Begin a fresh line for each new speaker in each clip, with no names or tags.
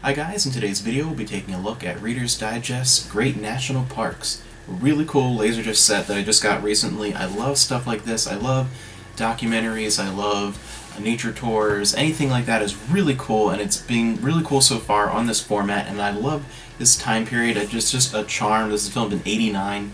Hi guys, in today's video we'll be taking a look at Reader's Digest's Great National Parks. A really cool LaserDisc set that I just got recently. I love stuff like this. I love documentaries, I love nature tours, anything like that is really cool, and it's been really cool so far on this format, and I love this time period. It's just a charm. This is filmed in '89.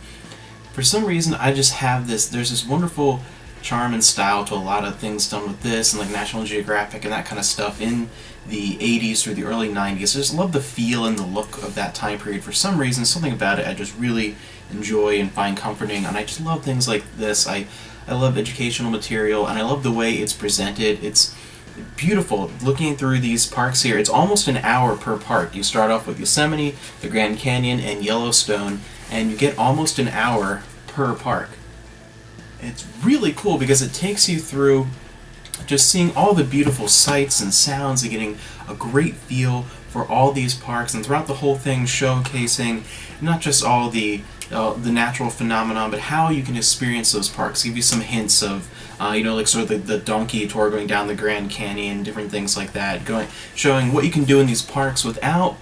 For some reason I just have this, there's this wonderful charm and style to a lot of things done with this and like National Geographic and that kind of stuff in the 80s through the early 90s. I just love the feel and the look of that time period. For some reason, something about it I just really enjoy and find comforting, and I just love things like this. I love educational material, and I love the way it's presented. It's beautiful. Looking through these parks here, it's almost an hour per park. You start off with Yosemite, the Grand Canyon, and Yellowstone, and you get almost an hour per park. It's really cool because it takes you through just seeing all the beautiful sights and sounds and getting a great feel for all these parks, and throughout the whole thing showcasing not just all the natural phenomenon, but how you can experience those parks. Give you some hints of like sort of the donkey tour going down the Grand Canyon, different things like that, showing what you can do in these parks without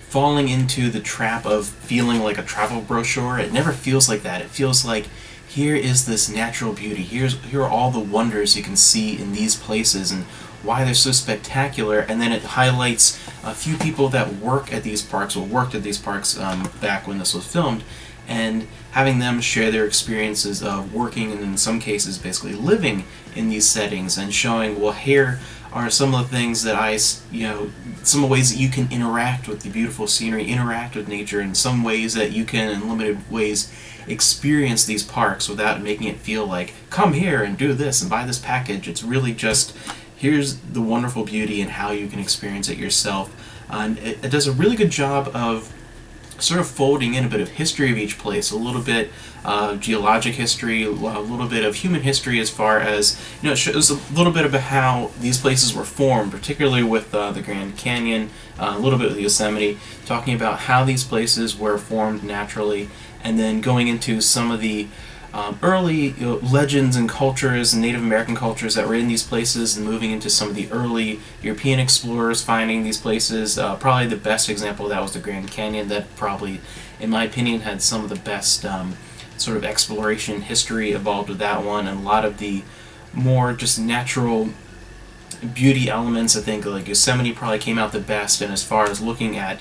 falling into the trap of feeling like a travel brochure. It never feels like that. It feels like here is this natural beauty. Here are all the wonders you can see in these places and why they're so spectacular. And then it highlights a few people that work at these parks, or worked at these parks back when this was filmed, and having them share their experiences of working and in some cases basically living in these settings, and showing, well, here are some of the things that some of the ways that you can interact with the beautiful scenery, interact with nature in some ways that you can, in limited ways, experience these parks without making it feel like, come here and do this and buy this package. It's really just, here's the wonderful beauty and how you can experience it yourself. And it does a really good job of sort of folding in a bit of history of each place, a little bit of geologic history, a little bit of human history, as far as, it shows a little bit about how these places were formed, particularly with the Grand Canyon, a little bit with Yosemite, talking about how these places were formed naturally, and then going into some of the early legends and cultures and Native American cultures that were in these places, and moving into some of the early European explorers finding these places. Probably the best example of that was the Grand Canyon. That probably, in my opinion, had some of the best sort of exploration history involved with that one, and a lot of the more just natural beauty elements. I think like Yosemite probably came out the best, and as far as looking at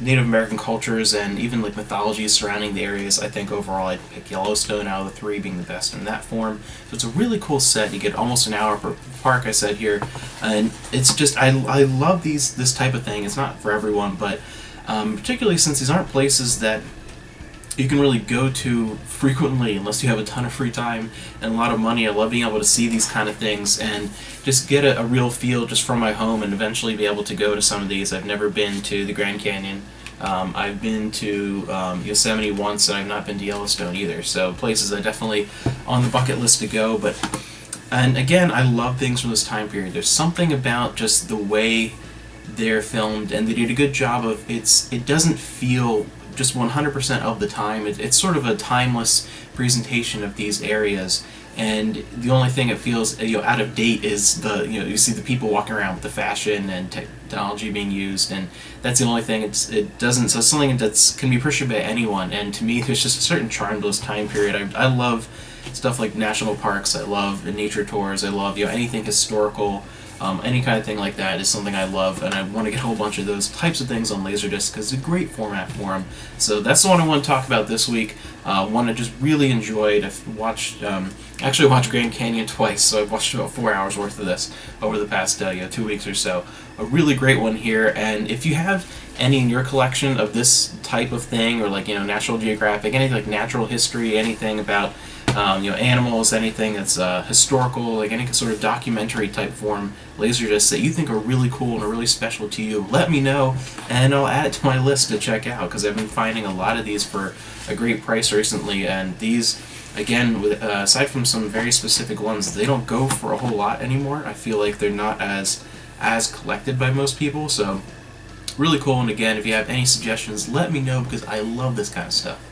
Native American cultures and even like mythologies surrounding the areas, I think overall I'd pick Yellowstone out of the three, being the best in that form. So it's a really cool set. You get almost an hour per park, I said here, and it's just, I love this type of thing. It's not for everyone, but particularly since these aren't places that you can really go to frequently unless you have a ton of free time and a lot of money. I love being able to see these kind of things and just get a real feel just from my home, and eventually be able to go to some of these. I've never been to the Grand Canyon. I've been to Yosemite once, and I've not been to Yellowstone either. So places that definitely on the bucket list to go. And again, I love things from this time period. There's something about just the way they're filmed, and they did a good job of it doesn't feel just 100% of the time. It's sort of a timeless presentation of these areas, and the only thing it feels out of date is you see the people walking around with the fashion and technology being used, and that's the only thing. It doesn't, so it's something that can be appreciated by anyone, and to me there's just a certain charm to this time period. I love stuff like national parks, I love nature tours, I love anything historical. Any kind of thing like that is something I love, and I want to get a whole bunch of those types of things on LaserDisc because it's a great format for them. So that's the one I want to talk about this week. One I just really enjoyed. I've watched, actually watched Grand Canyon twice, so I've watched about 4 hours worth of this over the past 2 weeks or so. A really great one here, and if you have any in your collection of this type of thing, or like National Geographic, anything like natural history, anything about animals, anything that's historical, like any sort of documentary type form LaserDiscs that you think are really cool and are really special to you, let me know, and I'll add it to my list to check out, because I've been finding a lot of these for a great price recently, and these, again, aside from some very specific ones, they don't go for a whole lot anymore. I feel like they're not as collected by most people, so really cool. And again, if you have any suggestions, let me know, because I love this kind of stuff.